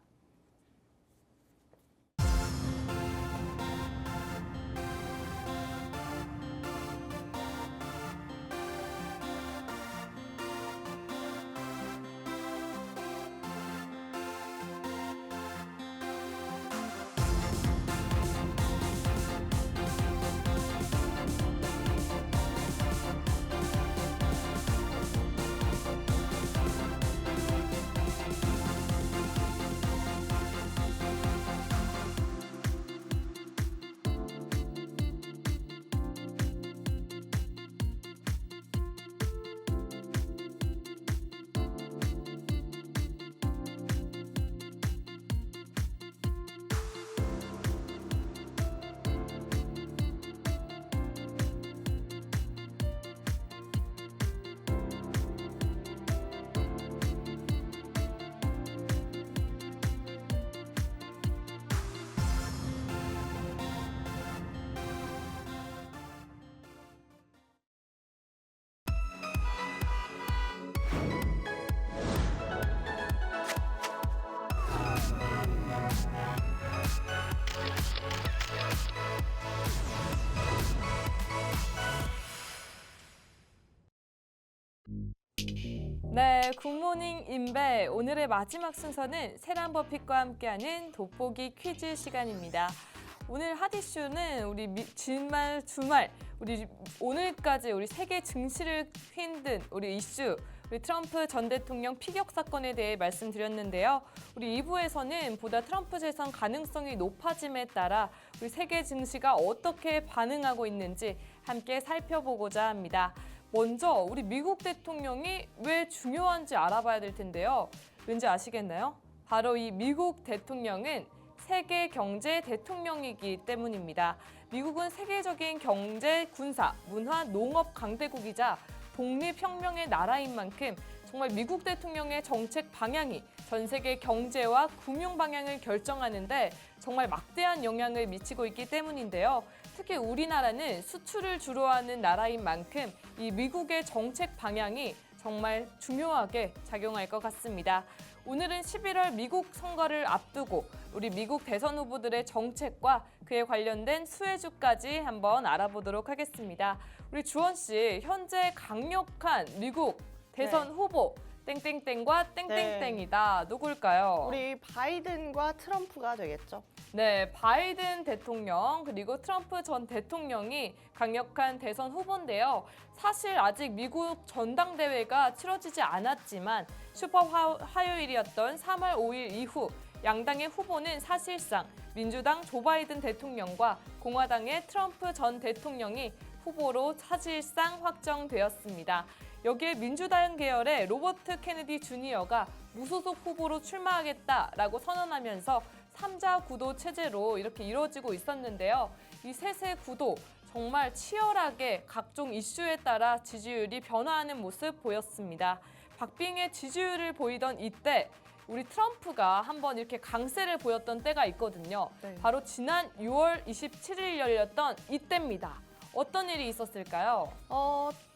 네, 굿모닝 인베. 오늘의 마지막 순서는 세란 버핏과 함께하는 돋보기 퀴즈 시간입니다. 오늘 핫 이슈는 우리 주말 우리 오늘까지 우리 세계 증시를 휘둔 우리 이슈, 우리 트럼프 전 대통령 피격 사건에 대해 말씀드렸는데요. 우리 2부에서는 보다 트럼프 재선 가능성이 높아짐에 따라 우리 세계 증시가 어떻게 반응하고 있는지 함께 살펴보고자 합니다. 먼저 우리 미국 대통령이 왜 중요한지 알아봐야 될 텐데요. 왠지 아시겠나요? 바로 이 미국 대통령은 세계 경제 대통령이기 때문입니다. 미국은 세계적인 경제, 군사, 문화, 농업 강대국이자 독립혁명의 나라인 만큼 정말 미국 대통령의 정책 방향이 전 세계 경제와 금융 방향을 결정하는데 정말 막대한 영향을 미치고 있기 때문인데요. 특히 우리나라는 수출을 주로 하는 나라인 만큼 이 미국의 정책 방향이 정말 중요하게 작용할 것 같습니다. 오늘은 11월 미국 선거를 앞두고 우리 미국 대선 후보들의 정책과 그에 관련된 수혜주까지 한번 알아보도록 하겠습니다. 우리 주원 씨, 현재 강력한 미국 대선 후보 땡땡땡과 땡땡땡이다. 누굴까요? 우리 바이든과 트럼프가 되겠죠. 네, 바이든 대통령 그리고 트럼프 전 대통령이 강력한 대선 후보인데요. 사실 아직 미국 전당대회가 치러지지 않았지만 슈퍼 화요일이었던 3월 5일 이후 양당의 후보는 사실상 민주당 조 바이든 대통령과 공화당의 트럼프 전 대통령이 후보로 사실상 확정되었습니다. 여기에 민주당 계열의 로버트 케네디 주니어가 무소속 후보로 출마하겠다라고 선언하면서 3자 구도 체제로 이렇게 이루어지고 있었는데요. 이 셋의 구도 정말 치열하게 각종 이슈에 따라 지지율이 변화하는 모습 보였습니다. 박빙의 지지율을 보이던 이때 우리 트럼프가 한번 이렇게 강세를 보였던 때가 있거든요. 네. 바로 지난 6월 27일 열렸던 이때입니다. 어떤 일이 있었을까요?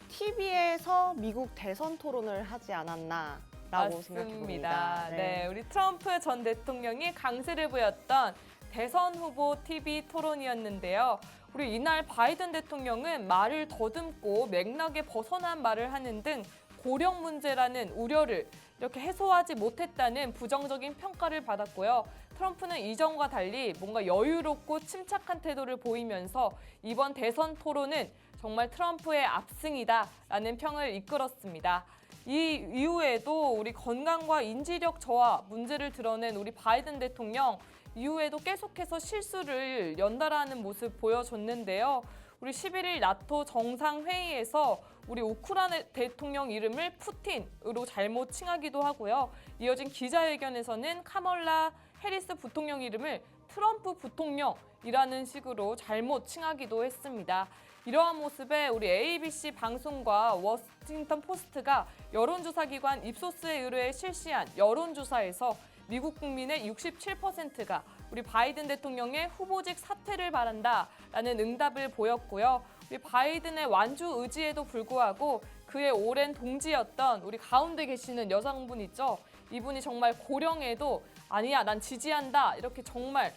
TV에서 미국 대선 토론을 하지 않았나라고 생각해봅니다. 네, 우리 트럼프 전 대통령이 강세를 보였던 대선 후보 TV 토론이었는데요. 우리 이날 바이든 대통령은 말을 더듬고 맥락에 벗어난 말을 하는 등 고령 문제라는 우려를 이렇게 해소하지 못했다는 부정적인 평가를 받았고요. 트럼프는 이전과 달리 뭔가 여유롭고 침착한 태도를 보이면서 이번 대선 토론은 정말 트럼프의 압승이다라는 평을 이끌었습니다. 이 이후에도 우리 건강과 인지력 저하 문제를 드러낸 우리 바이든 대통령 이후에도 계속해서 실수를 연달아하는 모습 보여줬는데요. 우리 11일 나토 정상회의에서 우리 우크라이나 대통령 이름을 푸틴으로 잘못 칭하기도 하고요. 이어진 기자회견에서는 카멀라 해리스 부통령 이름을 트럼프 부통령이라는 식으로 잘못 칭하기도 했습니다. 이러한 모습에 우리 ABC 방송과 워싱턴 포스트가 여론조사 기관 입소스에 의뢰해 실시한 여론조사에서 미국 국민의 67%가 우리 바이든 대통령의 후보직 사퇴를 바란다라는 응답을 보였고요. 우리 바이든의 완주 의지에도 불구하고 그의 오랜 동지였던 우리 가운데 계시는 여성분 있죠. 이분이 정말 고령에도 아니야, 난 지지한다 이렇게 정말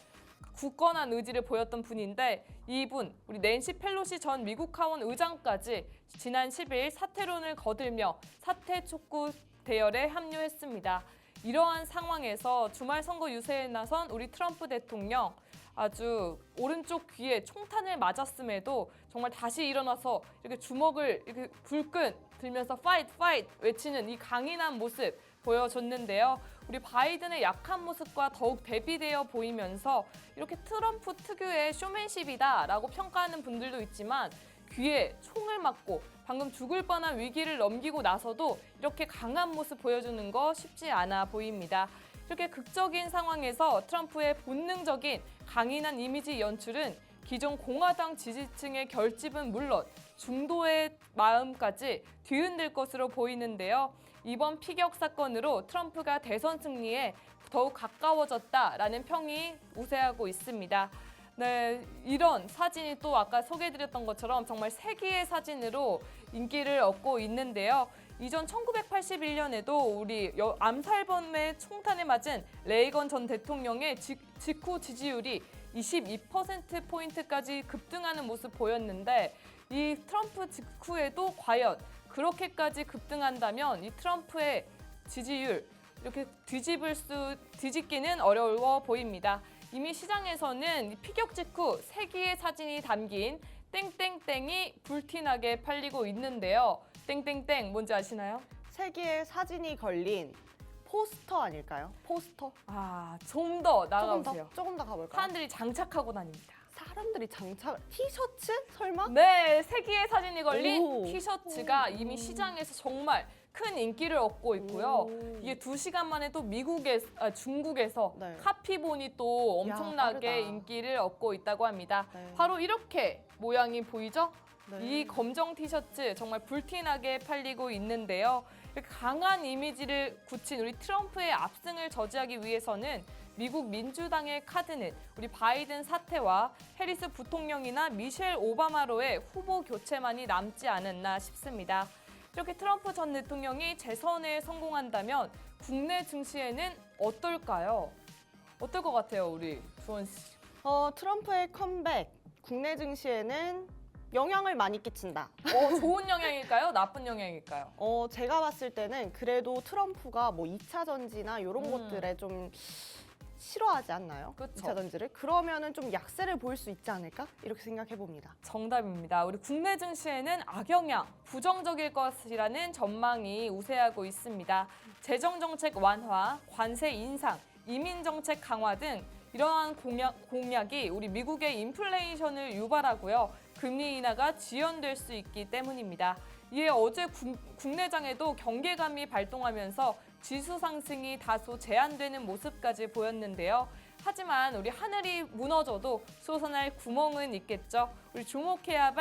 굳건한 의지를 보였던 분인데 이분, 우리 낸시 펠로시 전 미국 하원 의장까지 지난 10일 사퇴론을 거들며 사퇴 촉구 대열에 합류했습니다. 이러한 상황에서 주말 선거 유세에 나선 우리 트럼프 대통령 아주 오른쪽 귀에 총탄을 맞았음에도 정말 다시 일어나서 이렇게 주먹을 이렇게 불끈 들면서 파이트 파이트 외치는 이 강인한 모습 보여줬는데요. 우리 바이든의 약한 모습과 더욱 대비되어 보이면서 이렇게 트럼프 특유의 쇼맨십이다라고 평가하는 분들도 있지만 귀에 총을 맞고 방금 죽을 뻔한 위기를 넘기고 나서도 이렇게 강한 모습 보여주는 거 쉽지 않아 보입니다. 이렇게 극적인 상황에서 트럼프의 본능적인 강인한 이미지 연출은 기존 공화당 지지층의 결집은 물론 중도의 마음까지 뒤흔들 것으로 보이는데요. 이번 피격 사건으로 트럼프가 대선 승리에 더욱 가까워졌다라는 평이 우세하고 있습니다. 네, 이런 사진이 또 아까 소개해드렸던 것처럼 정말 세기의 사진으로 인기를 얻고 있는데요. 이전 1981년에도 우리 암살범의 총탄에 맞은 레이건 전 대통령의 직후 지지율이 22%포인트까지 급등하는 모습 보였는데 이 트럼프 직후에도 과연 그렇게까지 급등한다면 이 트럼프의 지지율 이렇게 뒤집기는 어려워 보입니다. 이미 시장에서는 피격 직후 세기의 사진이 담긴 땡땡땡이 불티나게 팔리고 있는데요. 땡땡땡 뭔지 아시나요? 세기의 사진이 걸린 포스터 아닐까요? 포스터? 좀 더 나가보세요. 조금 더 가볼까요? 사람들이 장착하고 다닙니다. 사람들이 장착 티셔츠? 설마? 네, 세기의 사진이 걸린 오. 티셔츠가 이미 시장에서 정말 큰 인기를 얻고 있고요. 오. 이게 2시간 만에 또 중국에서 네. 카피본이 또 야, 엄청나게 빠르다. 인기를 얻고 있다고 합니다. 네. 바로 이렇게 모양이 보이죠? 네. 이 검정 티셔츠 정말 불티나게 팔리고 있는데요. 이렇게 강한 이미지를 굳힌 우리 트럼프의 압승을 저지하기 위해서는 미국 민주당의 카드는 우리 바이든 사태와 해리스 부통령이나 미셸 오바마로의 후보 교체만이 남지 않았나 싶습니다. 이렇게 트럼프 전 대통령이 재선에 성공한다면 국내 증시에는 어떨까요? 어떨 것 같아요, 우리 주원 씨? 트럼프의 컴백, 국내 증시에는 영향을 많이 끼친다. 좋은 영향일까요? 나쁜 영향일까요? 제가 봤을 때는 그래도 트럼프가 뭐 2차 전지나 이런 것들에 좀 싫어하지 않나요? 그쵸. 2차 전지를? 그러면은 좀 약세를 보일 수 있지 않을까? 이렇게 생각해 봅니다. 정답입니다. 우리 국내 증시에는 악영향, 부정적일 것이라는 전망이 우세하고 있습니다. 재정정책 완화, 관세 인상, 이민정책 강화 등 이러한 공약이 우리 미국의 인플레이션을 유발하고요. 금리 인하가 지연될 수 있기 때문입니다. 이에 어제 국내장에도 경계감이 발동하면서 지수 상승이 다소 제한되는 모습까지 보였는데요. 하지만 우리 하늘이 무너져도 솟아날 구멍은 있겠죠. 우리 주목해야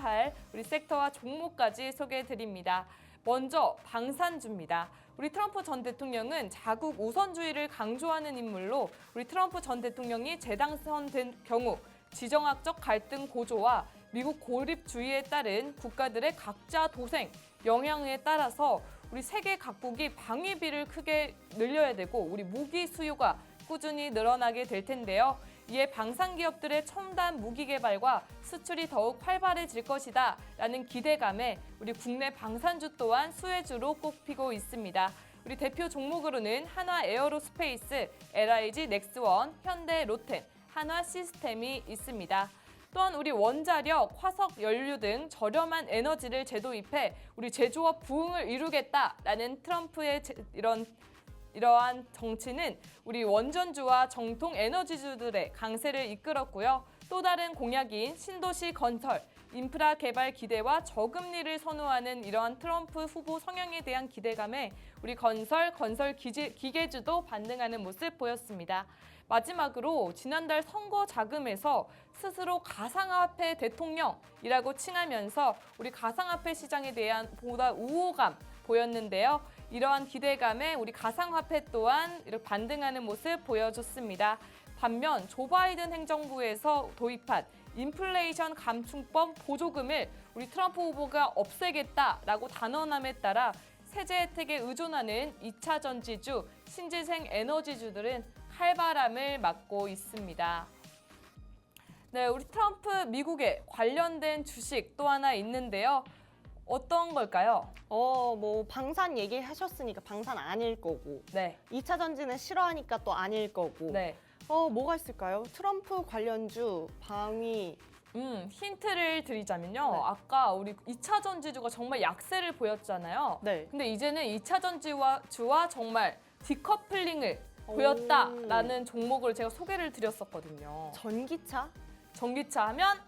할 우리 섹터와 종목까지 소개해드립니다. 먼저 방산주입니다. 우리 트럼프 전 대통령은 자국 우선주의를 강조하는 인물로 우리 트럼프 전 대통령이 재당선된 경우 지정학적 갈등 고조와 미국 고립주의에 따른 국가들의 각자 도생, 영향에 따라서 우리 세계 각국이 방위비를 크게 늘려야 되고 우리 무기 수요가 꾸준히 늘어나게 될 텐데요. 이에 방산 기업들의 첨단 무기 개발과 수출이 더욱 활발해질 것이다 라는 기대감에 우리 국내 방산주 또한 수혜주로 꼽히고 있습니다. 우리 대표 종목으로는 한화 에어로스페이스, LIG 넥스원, 현대 로템, 한화 시스템이 있습니다. 또한 우리 원자력, 화석 연료 등 저렴한 에너지를 재도입해 우리 제조업 부흥을 이루겠다라는 트럼프의 이러한 정치는 우리 원전주와 정통 에너지주들의 강세를 이끌었고요. 또 다른 공약인 신도시 건설, 인프라 개발 기대와 저금리를 선호하는 이러한 트럼프 후보 성향에 대한 기대감에 우리 건설 기계주도 반등하는 모습 보였습니다. 마지막으로 지난달 선거 자금에서 스스로 가상화폐 대통령이라고 칭하면서 우리 가상화폐 시장에 대한 보다 우호감 보였는데요. 이러한 기대감에 우리 가상화폐 또한 이렇게 반등하는 모습 보여줬습니다. 반면 조 바이든 행정부에서 도입한 인플레이션 감축법 보조금을 우리 트럼프 후보가 없애겠다라고 단언함에 따라 세제 혜택에 의존하는 2차 전지주, 신재생 에너지주들은 활발함을 맞고 있습니다. 네, 우리 트럼프 미국에 관련된 주식 또 하나 있는데요. 어떤 걸까요? 뭐 방산 얘기하셨으니까 방산 아닐 거고 네. 2차 전지는 싫어하니까 또 아닐 거고 네. 뭐가 있을까요? 트럼프 관련주, 방위 힌트를 드리자면요. 네. 아까 우리 2차 전지주가 정말 약세를 보였잖아요. 네. 근데 이제는 2차 전지주와 정말 디커플링을 보였다라는 종목을 제가 소개를 드렸었거든요. 전기차? 전기차 하면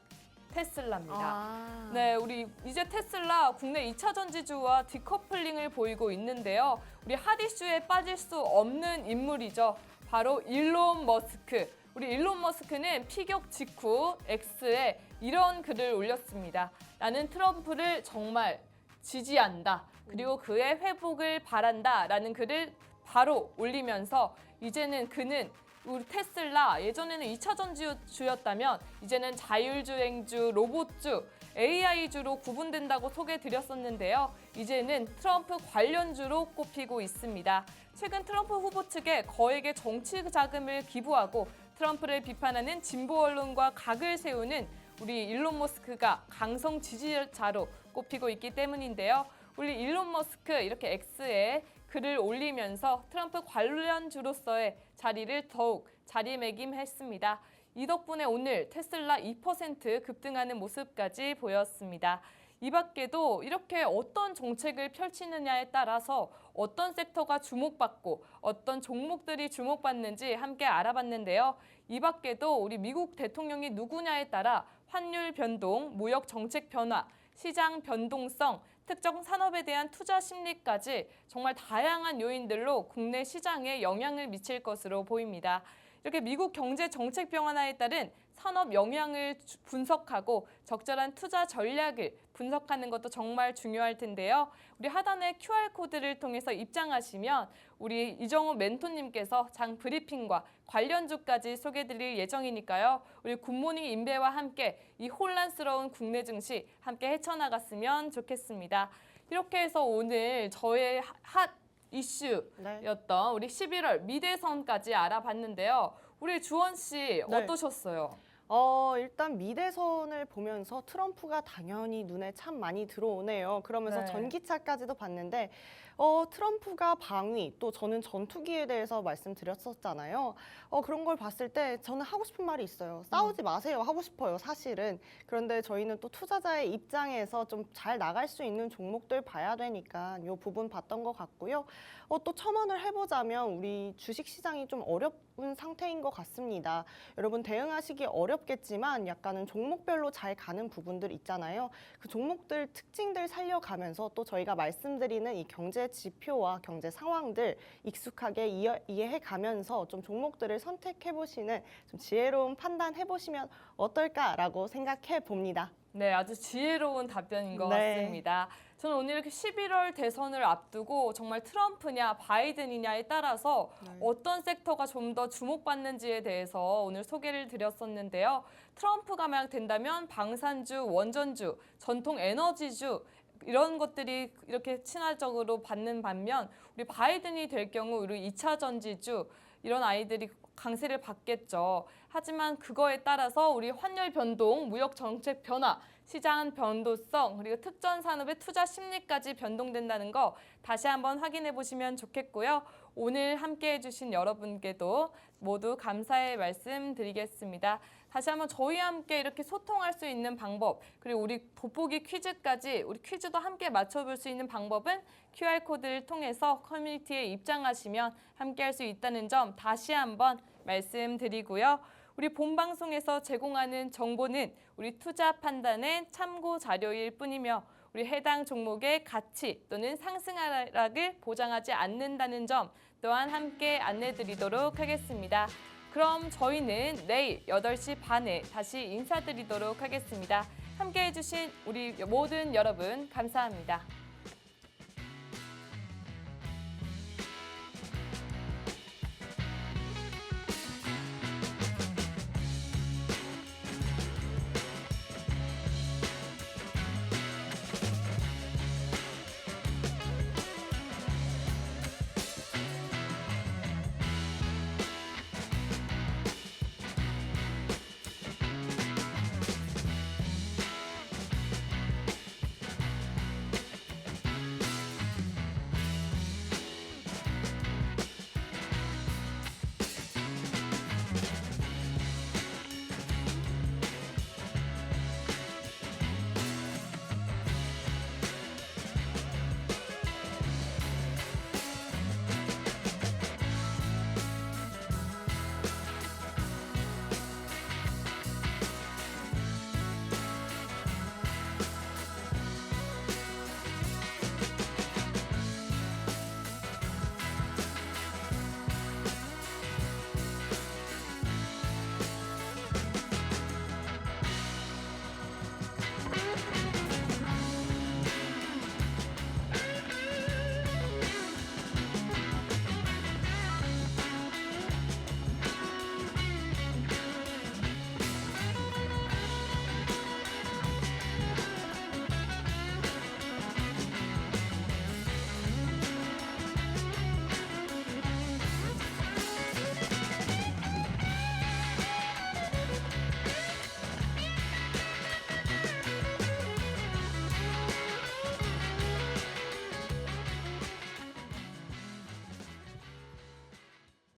테슬라입니다. 네. 네, 우리 이제 테슬라 국내 2차 전지주와 디커플링을 보이고 있는데요. 우리 핫 이슈에 빠질 수 없는 인물이죠. 바로 일론 머스크. 우리 일론 머스크는 피격 직후 X에 이런 글을 올렸습니다. 나는 트럼프를 정말 지지한다. 그리고 그의 회복을 바란다. 라는 글을 바로 올리면서 이제는 그는 우리 테슬라 예전에는 2차 전지주였다면 이제는 자율주행주, 로봇주, AI주로 구분된다고 소개드렸었는데요. 이제는 트럼프 관련주로 꼽히고 있습니다. 최근 트럼프 후보 측에 거액의 정치 자금을 기부하고 트럼프를 비판하는 진보 언론과 각을 세우는 우리 일론 머스크가 강성 지지자로 꼽히고 있기 때문인데요. 우리 일론 머스크 이렇게 X에 글을 올리면서 트럼프 관련주로서의 자리를 더욱 자리매김했습니다. 이 덕분에 오늘 테슬라 2% 급등하는 모습까지 보였습니다. 이 밖에도 이렇게 어떤 정책을 펼치느냐에 따라서 어떤 섹터가 주목받고 어떤 종목들이 주목받는지 함께 알아봤는데요. 이 밖에도 우리 미국 대통령이 누구냐에 따라 환율 변동, 무역 정책 변화, 시장 변동성, 특정 산업에 대한 투자 심리까지 정말 다양한 요인들로 국내 시장에 영향을 미칠 것으로 보입니다. 이렇게 미국 경제 정책 변화에 따른 산업 영향을 분석하고 적절한 투자 전략을 분석하는 것도 정말 중요할 텐데요. 우리 하단의 QR코드를 통해서 입장하시면 우리 이정우 멘토님께서 장 브리핑과 관련주까지 소개해드릴 예정이니까요. 우리 굿모닝 인베와 함께 이 혼란스러운 국내 증시 함께 헤쳐나갔으면 좋겠습니다. 이렇게 해서 오늘 저의 핫 이슈였던 우리 11월 미대선까지 알아봤는데요. 우리 주원 씨 네. 어떠셨어요? 일단 미대선을 보면서 트럼프가 당연히 눈에 참 많이 들어오네요. 그러면서 네. 전기차까지도 봤는데 트럼프가 방위, 또 저는 전투기에 대해서 말씀드렸었잖아요. 그런 걸 봤을 때 저는 하고 싶은 말이 있어요. 싸우지 마세요. 하고 싶어요, 사실은. 그런데 저희는 또 투자자의 입장에서 좀 잘 나갈 수 있는 종목들 봐야 되니까 이 부분 봤던 것 같고요. 또 첨언을 해보자면 우리 주식시장이 좀 어려운 상태인 것 같습니다. 여러분 대응하시기 어렵겠지만 약간은 종목별로 잘 가는 부분들 있잖아요. 그 종목들 특징들 살려가면서 또 저희가 말씀드리는 이 경제 지표와 경제 상황들 익숙하게 이해해가면서 좀 종목들을 선택해보시는 좀 지혜로운 판단 해보시면 어떨까라고 생각해 봅니다. 네, 아주 지혜로운 답변인 것 네. 같습니다. 저는 오늘 이렇게 11월 대선을 앞두고 정말 트럼프냐 바이든이냐에 따라서 어떤 섹터가 좀 더 주목받는지에 대해서 오늘 소개를 드렸었는데요. 트럼프가 만약 된다면 방산주, 원전주, 전통 에너지주 이런 것들이 이렇게 친화적으로 받는 반면 우리 바이든이 될 경우 우리 2차 전지주 이런 아이들이 강세를 받겠죠. 하지만 그거에 따라서 우리 환율 변동, 무역 정책 변화, 시장 변동성, 그리고 특정 산업의 투자 심리까지 변동된다는 거 다시 한번 확인해 보시면 좋겠고요. 오늘 함께해 주신 여러분께도 모두 감사의 말씀 드리겠습니다. 다시 한번 저희와 함께 이렇게 소통할 수 있는 방법, 그리고 우리 돋보기 퀴즈까지 우리 퀴즈도 함께 맞춰볼 수 있는 방법은 QR코드를 통해서 커뮤니티에 입장하시면 함께할 수 있다는 점 다시 한번 말씀드리고요. 우리 본 방송에서 제공하는 정보는 우리 투자 판단의 참고 자료일 뿐이며 우리 해당 종목의 가치 또는 상승 하락을 보장하지 않는다는 점 또한 함께 안내드리도록 하겠습니다. 그럼 저희는 내일 8시 반에 다시 인사드리도록 하겠습니다. 함께해 주신 우리 모든 여러분 감사합니다.